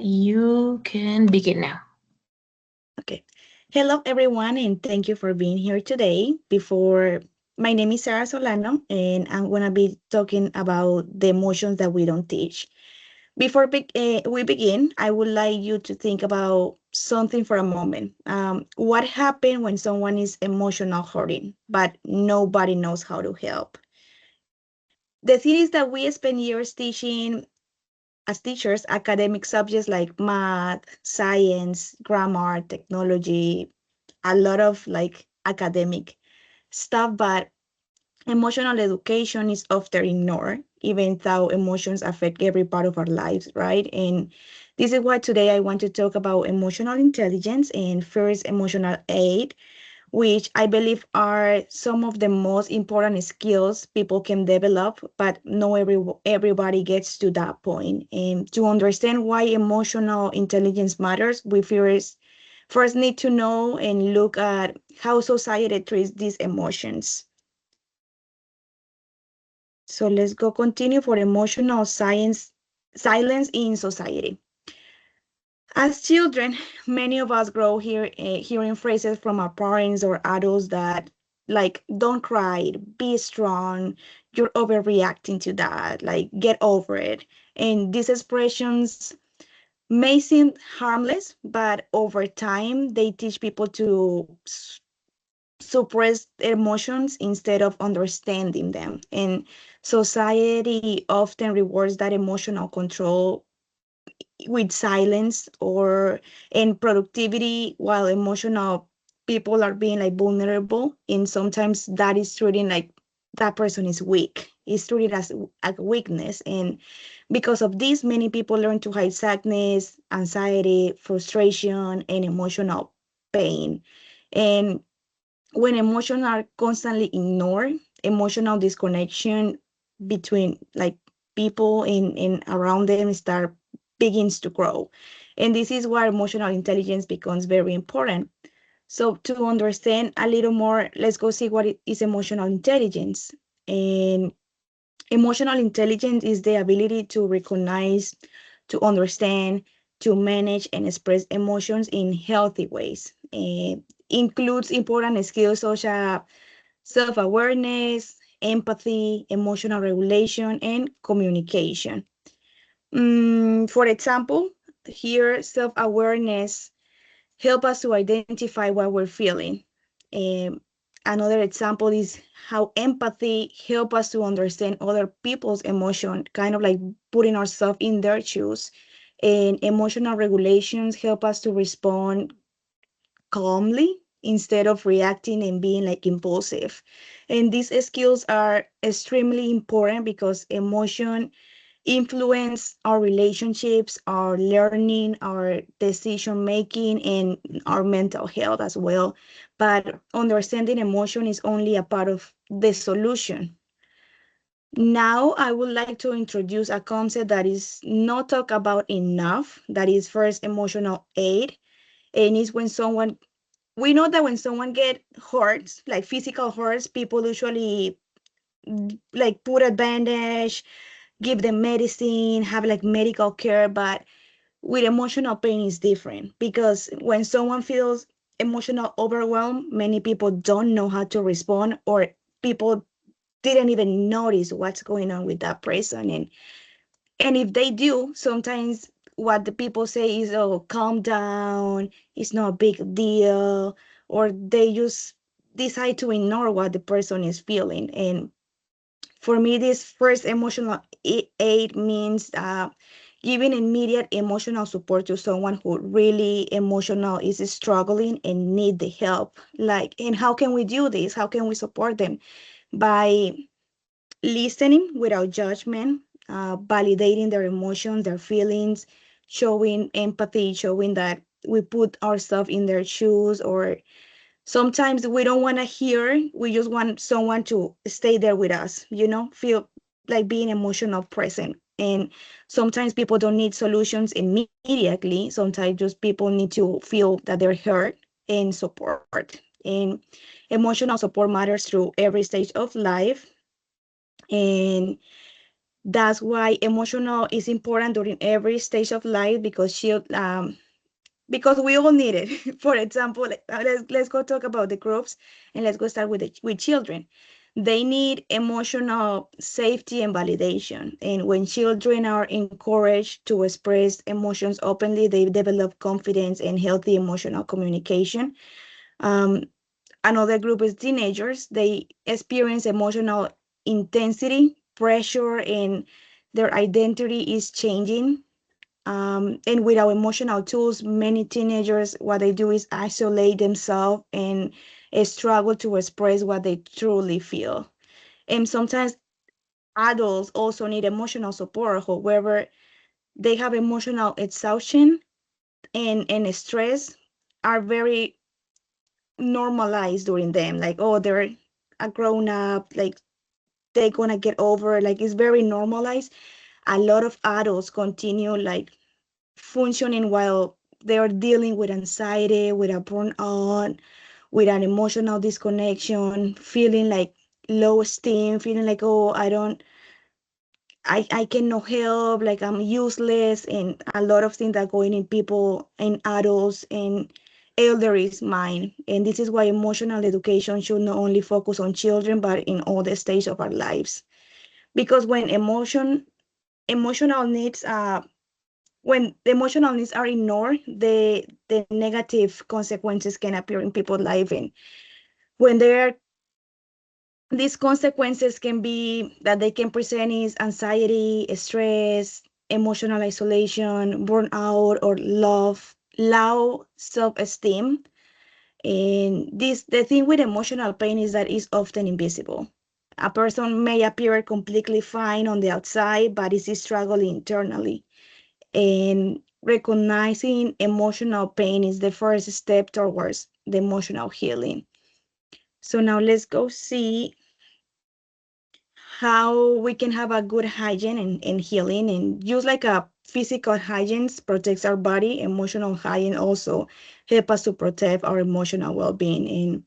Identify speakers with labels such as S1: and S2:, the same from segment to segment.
S1: You can begin now.
S2: Okay. Hello, everyone, and thank you for being here today. My name is Sara Solano, and I'm going to be talking about the emotions that we don't teach. Before we begin, I would like you to think about something for a moment. What happened when someone is emotional hurting, but nobody knows how to help? The thing is that we spend years teaching as teachers academic subjects like math, science, grammar, technology, a lot of like academic stuff, but emotional education is often ignored, even though emotions affect every part of our lives, right? And this is why today I want to talk about emotional intelligence and first emotional aid, which I believe are some of the most important skills people can develop, but not everybody gets to that point. And to understand why emotional intelligence matters, we first need to know and look at how society treats these emotions. So let's go continue for emotional science silence in society. As children, many of us grow hearing phrases from our parents or adults that like don't cry, be strong, you're overreacting to that, like get over it. And these expressions may seem harmless, but over time they teach people to suppress emotions instead of understanding them. And society often rewards that emotional control with silence or in productivity, while emotional people are being like vulnerable, and sometimes that is treating like that person is weak, is treated as a weakness. And because of this, many people learn to hide sadness, anxiety, frustration, and emotional pain. And when emotions are constantly ignored, emotional disconnection between like people in around them start begins to grow. And this is where emotional intelligence becomes very important. So to understand a little more, let's go see what is emotional intelligence. And emotional intelligence is the ability to recognize, to understand, to manage and express emotions in healthy ways. Includes important skills such as self-awareness, empathy, emotional regulation, and communication. For example, here self-awareness help us to identify what we're feeling. Um, Another example is how empathy help us to understand other people's emotion, kind of like putting ourselves in their shoes. And emotional regulations help us to respond calmly instead of reacting and being like impulsive. And these skills are extremely important because emotion influence our relationships, our learning, our decision making, and our mental health as well. But understanding emotion is only a part of the solution. Now, I would like to introduce a concept that is not talked about enough, that is first emotional aid. And is when someone we know that when someone get hurts, like physical hurts, people usually like put a bandage, give them medicine, have like medical care. But with emotional pain is different because when someone feels emotional overwhelm, many people don't know how to respond, or people didn't even notice what's going on with that person. And if they do, sometimes what the people say is, oh, calm down, it's not a big deal, or they just decide to ignore what the person is feeling. And for me, this first emotional aid means giving immediate emotional support to someone who really emotional is struggling and need the help. Like, and how can we do this? How can we support them? By listening without judgment, validating their emotions, their feelings, showing empathy, showing that we put ourselves in their shoes. Or sometimes we don't want to hear, we just want someone to stay there with us, feel like being emotional present. And sometimes people don't need solutions immediately. Sometimes just people need to feel that they're heard and support. And emotional support matters through every stage of life. And That's why emotional is important during every stage of life because we all need it. For example, let's go talk about the groups and let's go start with children. They need emotional safety and validation. And when children are encouraged to express emotions openly, they develop confidence and healthy emotional communication. Um, Another group is teenagers. They experience emotional intensity, pressure, and their identity is changing. And without emotional tools, many teenagers, what they do is isolate themselves and struggle to express what they truly feel. And sometimes adults also need emotional support. However, they have emotional exhaustion and stress are very normalized during them. Like, oh, they're a grown up, like they're gonna get over, like it's very normalized. A lot of adults continue like functioning while they're dealing with anxiety, with a burnout, with an emotional disconnection, feeling like low esteem, feeling like, oh, I cannot help, like I'm useless, and a lot of things that are going in people and adults and elderly's mind. And this is why emotional education should not only focus on children, but in all the stages of our lives. Because emotional needs when the emotional needs are ignored, the negative consequences can appear in people's life. And when there these consequences can be that they can present is anxiety, stress, emotional isolation, burnout, or low self-esteem. And this the thing with emotional pain is that it's often invisible. A person may appear completely fine on the outside, but is struggling internally. And recognizing emotional pain is the first step towards the emotional healing. So now let's go see how we can have a good hygiene and healing, and just like a physical hygiene protects our body, emotional hygiene also help us to protect our emotional well-being. And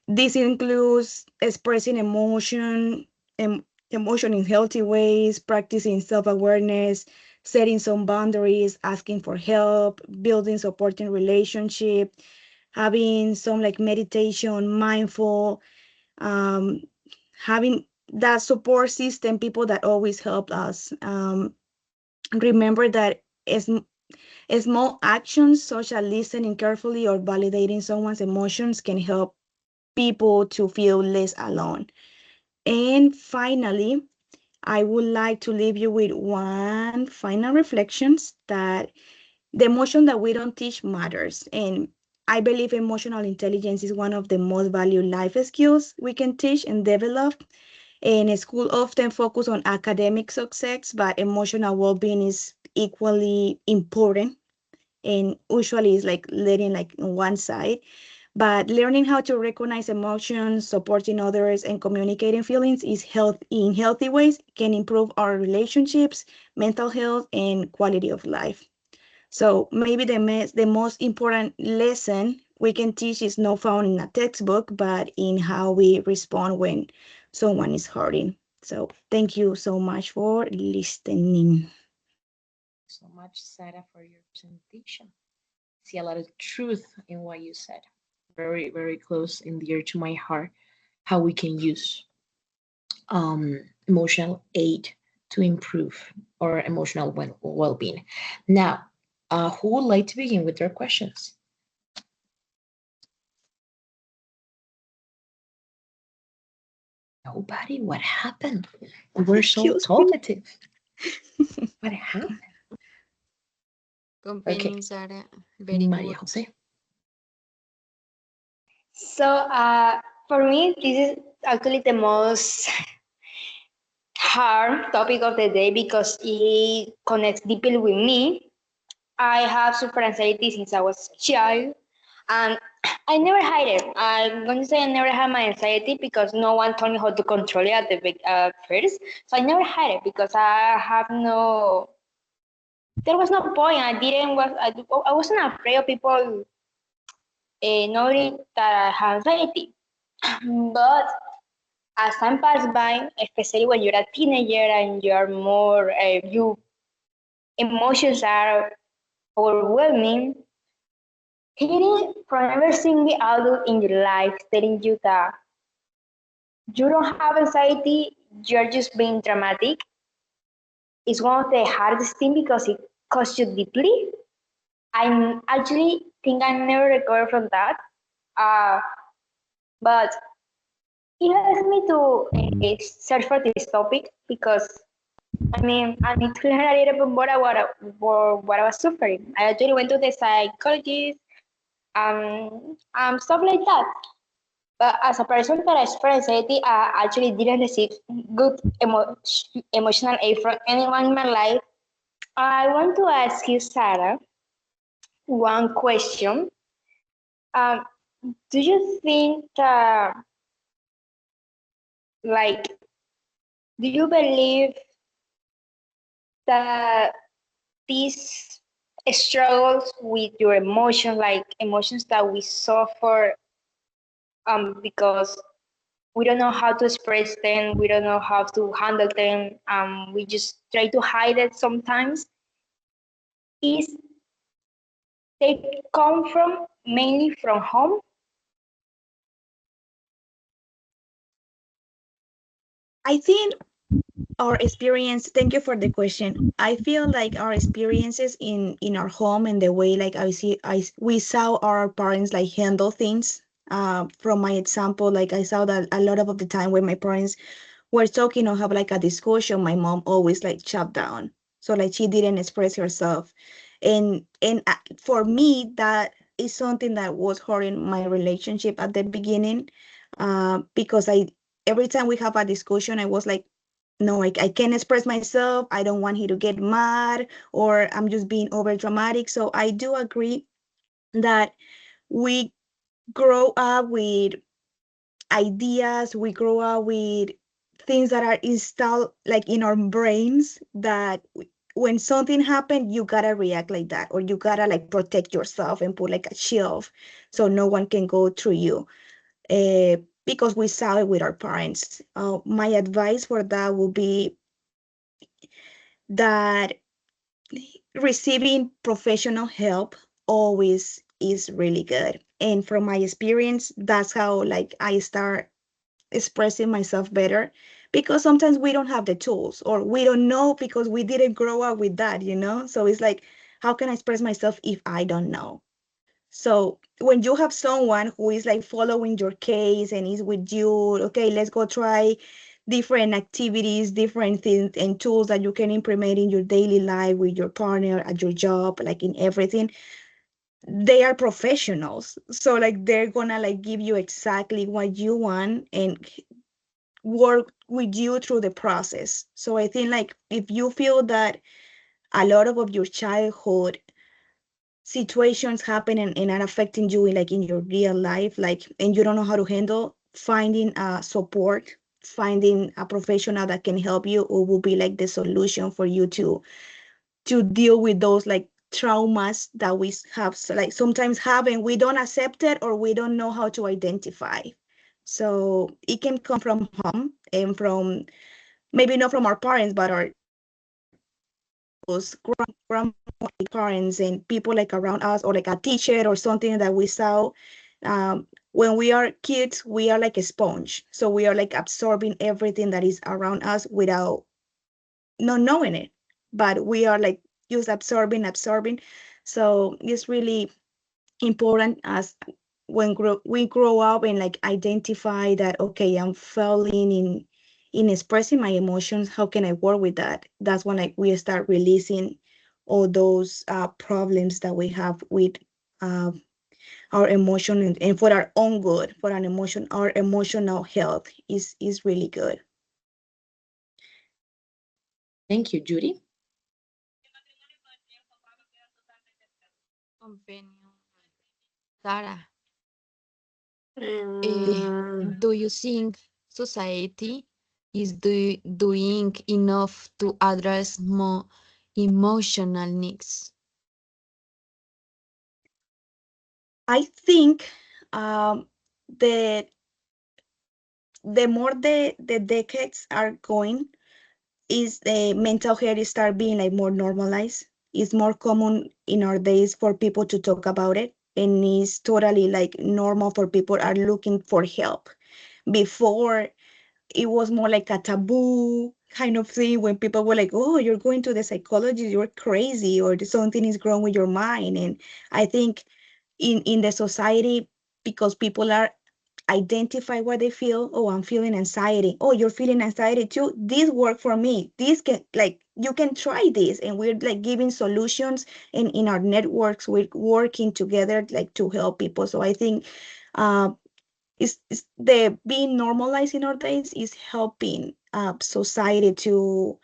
S2: this includes expressing em- emotion in healthy ways, practicing self-awareness, setting some boundaries, asking for help, building supporting relationship, having some like meditation, mindful, um, having that support system, people that always help us. Remember that small actions such as listening carefully or validating someone's emotions can help people to feel less alone. And finally, I would like to leave you with one final reflections that the emotion that we don't teach matters. And I believe emotional intelligence is one of the most valued life skills we can teach and develop. And school often focus on academic success, but emotional well-being is equally important. And usually it's like letting like on one side. But learning how to recognize emotions, supporting others, and communicating feelings is health in healthy ways can improve our relationships, mental health, and quality of life. So maybe the most important lesson we can teach is not found in a textbook, but in how we respond when someone is hurting. So thank you so much for listening.
S1: So much, Sarah, for your presentation. See a lot of truth in what you said. Very, very close and dear to my heart. How we can use emotional aid to improve our emotional well-being. Now, who would like to begin with their questions? Nobody? What happened? We were so
S2: Excuse me.
S1: talkative. What happened? Okay,
S3: Companion Sara, very
S1: Maria
S3: good.
S1: Jose.
S4: So for me, this is actually the most hard topic of the day because it connects deeply with me. I have super anxiety since I was a child, and I never hide it. I'm going to say I never had my anxiety because no one told me how to control it at the first. So I never hide it because I have no. There was no point. I didn't was I wasn't afraid of people knowing that I have anxiety, but as time passes by, especially when you're a teenager and you're more, you emotions are overwhelming, hearing from every single adult in your life telling you that you don't have anxiety, you're just being dramatic, is one of the hardest things because it costs you deeply. I actually think I never recovered from that. Uh, but it helps me to search for this topic because I mean I need to learn a little bit more about what I was suffering. I actually went to the psychologist, stuff like that. But as a person that experienced anxiety, I actually didn't receive good emotional aid from anyone in my life. I want to ask you, Sarah, one question. Um, do you think that, like, do you believe that these struggles with your emotions, like emotions that we suffer, because we don't know how to express them, we don't know how to handle them, we just try to hide it sometimes, is they come from mainly from home?
S2: I think our experience, thank you for the question. I feel like our experiences in our home and the way like we saw our parents like handle things. From my example, like I saw that a lot of the time when my parents were talking or have like a discussion, my mom always like shut down. So like she didn't express herself. And for me, that is something that was hurting my relationship at the beginning. Because I every time we have a discussion, I was like, no, I can't express myself. I don't want he to get mad or I'm just being over dramatic. So I do agree that we grow up with ideas, we grow up with things that are installed like in our brains that when something happened, you gotta react like that, or you gotta like protect yourself and put like a shield so no one can go through you. Because we saw it with our parents. My advice for that would be that receiving professional help always is really good. And from my experience, that's how like I start expressing myself better, because sometimes we don't have the tools or we don't know because we didn't grow up with that. So it's like, how can I express myself if I don't know? So when you have someone who is like following your case and is with you, okay, let's go try different activities, different things and tools that you can implement in your daily life with your partner at your job, like in everything. They are professionals. So like they're gonna like give you exactly what you want and work with you through the process. So I think like if you feel that a lot of your childhood situations happen and are affecting you in like in your real life, like and you don't know how to handle, finding support, finding a professional that can help you or will be like the solution for you to deal with those like traumas that we have like sometimes have and we don't accept it or we don't know how to identify. So it can come from home and from maybe not from our parents, but our uncles, grandparents, and people like around us, or like a teacher or something that we saw. When we are kids, we are like a sponge. So we are like absorbing everything that is around us without not knowing it. But we are like just absorbing. So it's really important as we grow up and like identify that, okay, I'm failing in expressing my emotions. How can I work with that? That's when like we start releasing all those problems that we have with uh, our emotion, and for our own good, for an emotion, our emotional health is really good.
S1: Thank you, Judy.
S3: Convenio. Sarah,
S5: Mm,
S3: do you think society is doing enough to address more emotional needs?
S2: I think um, that the more the decades are going, is the mental health start being like more normalized. It's more common in our days for people to talk about it, and it's totally like normal for people are looking for help. Before, it was more like a taboo kind of thing when people were like, "Oh, you're going to the psychologist, you're crazy, or something is wrong with your mind." And I think in the society, because people are identify what they feel. Oh, I'm feeling anxiety. Oh, you're feeling anxiety too. This work for me. This can like you can try this, and we're like giving solutions. And in our networks, we're working together like to help people. So I think uh, it's the being normalized in our days is helping society to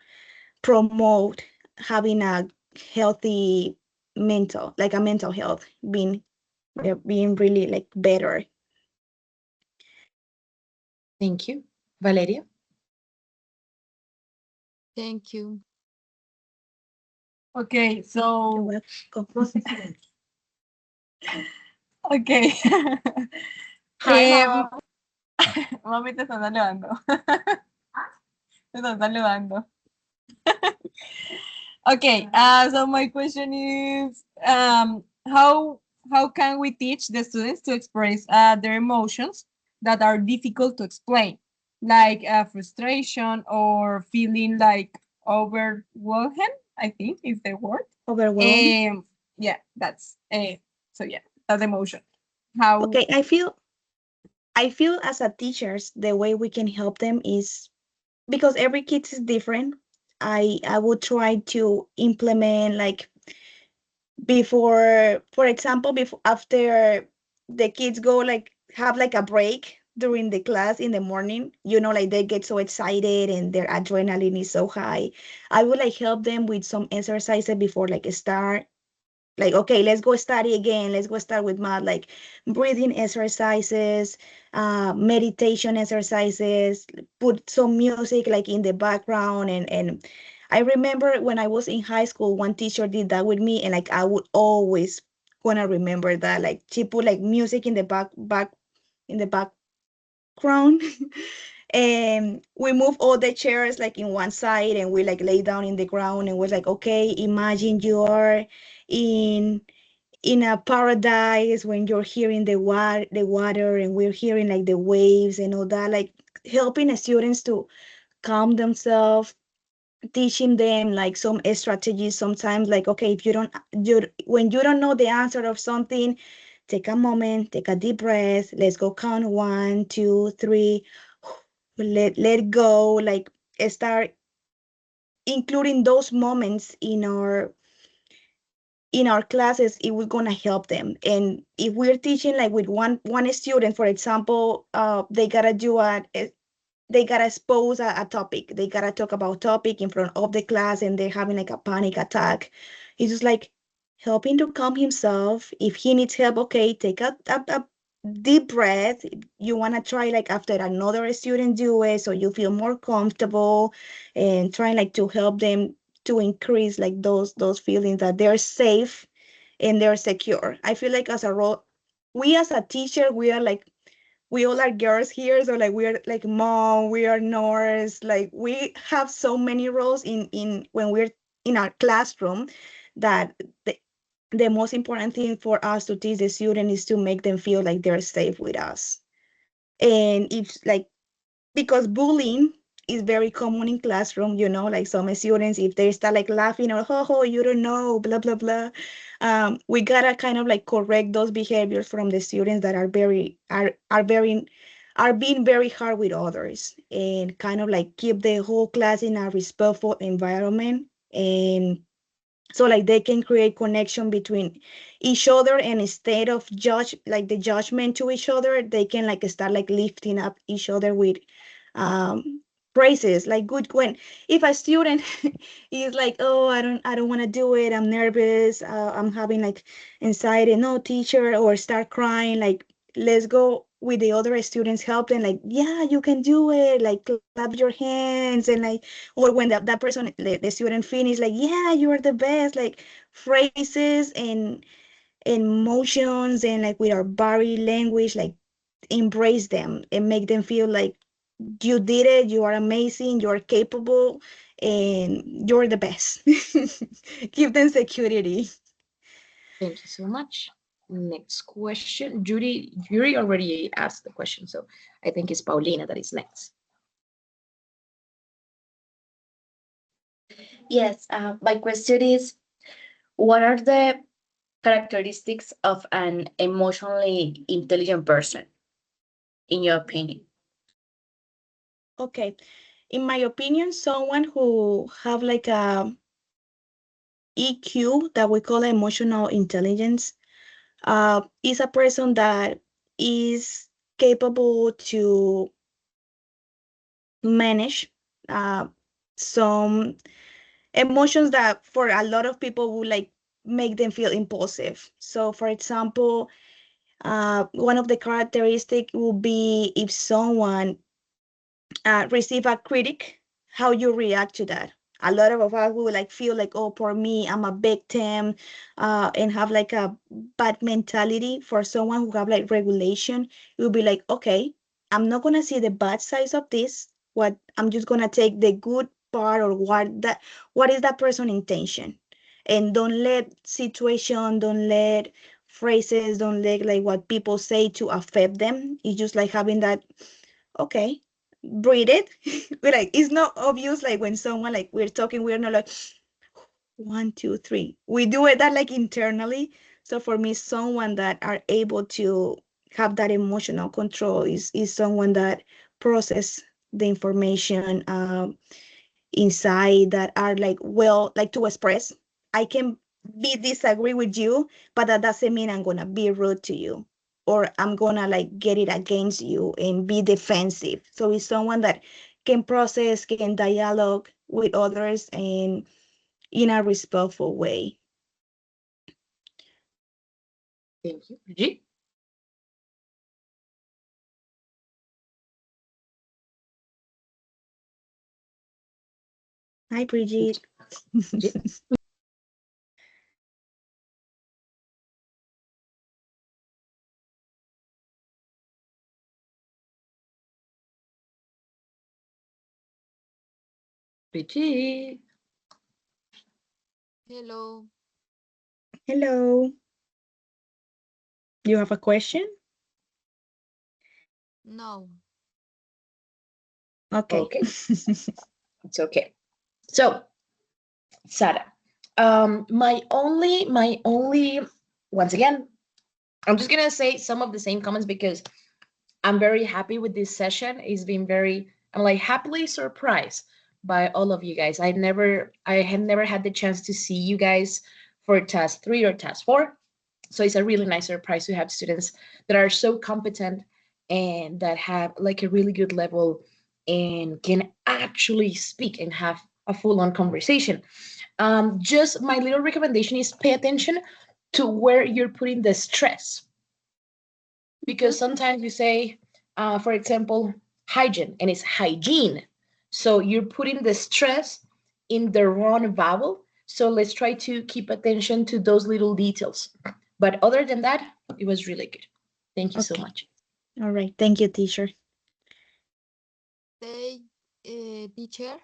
S2: promote having a healthy like a mental health being really like better.
S1: Thank you. Valeria?
S3: Thank you.
S5: Okay,
S2: You're
S5: so
S2: welcome.
S5: okay.
S1: Hi,
S5: Em,
S1: Mom.
S5: mami te están saludando. Te están saludando. Okay, so my question is, how can we teach the students to express their emotions that are difficult to explain, like frustration or feeling like overwhelmed? I think is the word.
S2: Overwhelmed.
S5: Yeah, that's so yeah, that's emotion. How?
S2: Okay, I feel as a teachers, the way we can help them is because every kid is different. I would try to implement like before, for example, before after the kids go like have like a break during the class in the morning, like they get so excited and their adrenaline is so high. I would like help them with some exercises before like start, like, okay, let's go study again, let's go start with math, like breathing exercises, meditation exercises, put some music like in the background. And I remember when I was in high school, one teacher did that with me, and like I would always gonna remember that, like she put like music in the back in the background. And we move all the chairs like in one side, and we like lay down in the ground, and we're like, okay, imagine you are in a paradise when you're hearing the water, and we're hearing like the waves and all that, like helping the students to calm themselves, teaching them like some strategies sometimes, like, okay, if when you don't know the answer of something, take a moment, take a deep breath, let's go count 1, 2, 3, let go, like start including those moments in our classes. It was going to help them. And if we're teaching like with one student, for example, they gotta do they gotta expose a topic, they gotta talk about topic in front of the class, and they're having like a panic attack. It's just like helping to calm himself. If he needs help, okay, take a deep breath. You want to try like after another student do it, so you feel more comfortable, and trying like to help them to increase like those feelings that they're safe and they're secure. I feel like as a role, we as a teacher, we all are girls here, so like we are like mom, we are nurse, like we have so many roles in when we're in our classroom, that the most important thing for us to teach the student is to make them feel like they're safe with us. And if like, because bullying is very common in classroom, like some students, if they start like laughing or you don't know, blah blah blah, we gotta kind of like correct those behaviors from the students that are being very hard with others, and kind of like keep the whole class in a respectful environment. And so like they can create connection between each other, and instead of the judgment to each other, they can like start like lifting up each other with um praises, like good. When if a student is like, oh, I don't want to do it, I'm nervous, I'm having like anxiety, no teacher, or start crying, like let's go with the other students, help them, like, yeah, you can do it, like clap your hands. And like, or when that person, the student finish, like, yeah, you are the best, like phrases and emotions, and like with our body language, like embrace them and make them feel like you did it, you are amazing, you're capable, and you're the best. Give them security.
S1: Thank you so much. Next question. Judy already asked the question, so I think it's Paulina that is next.
S6: Yes, my question is, what are the characteristics of an emotionally intelligent person, in your opinion?
S2: Okay. In my opinion, someone who have like a EQ that we call emotional intelligence is a person that is capable to manage uh, some emotions that for a lot of people would like make them feel impulsive. So, for example, one of the characteristic would be if someone receive a critic, how you react to that. A lot of us will like feel like, oh, for me, I'm a victim, and have like a bad mentality. For someone who have like regulation, it will be like, okay, I'm not gonna see the bad sides of this. What I'm just gonna take the good part or what is that person intention, and don't let situation, don't let phrases, don't let like what people say to affect them. It's just like having that, okay, breathe it. We're like, it's not obvious like when someone like we're talking, we're not like 1 2 3, we do it that like internally. So for me, someone that are able to have that emotional control is someone that process the information inside, that are like, well, like to express, I can be disagree with you, but that doesn't mean I'm gonna be rude to you, or I'm gonna like get it against you and be defensive. So it's someone that can process, can dialogue with others, and in a respectful way.
S1: Thank you. Brigitte?
S2: Hi, Bridget.
S1: Brigitte? Brigitte?
S3: Hello.
S2: Hello. You have a question?
S3: No.
S2: Okay.
S1: Okay, it's okay. So, Sara, my only, once again, I'm just gonna say some of the same comments because I'm very happy with this session. It's been I'm like happily surprised by all of you guys. I had never had the chance to see you guys for task 3 or task 4. So it's a really nice surprise to have students that are so competent and that have like a really good level and can actually speak and have a full-on conversation. Just my little recommendation is pay attention to where you're putting the stress, because sometimes you say, for example, hygiene, and it's hygiene. So you're putting the stress in the wrong vowel. So let's try to keep attention to those little details. But other than that, it was really good. Thank you so
S2: Okay.
S1: much.
S2: All right. Thank you, teacher.
S3: Say, teacher.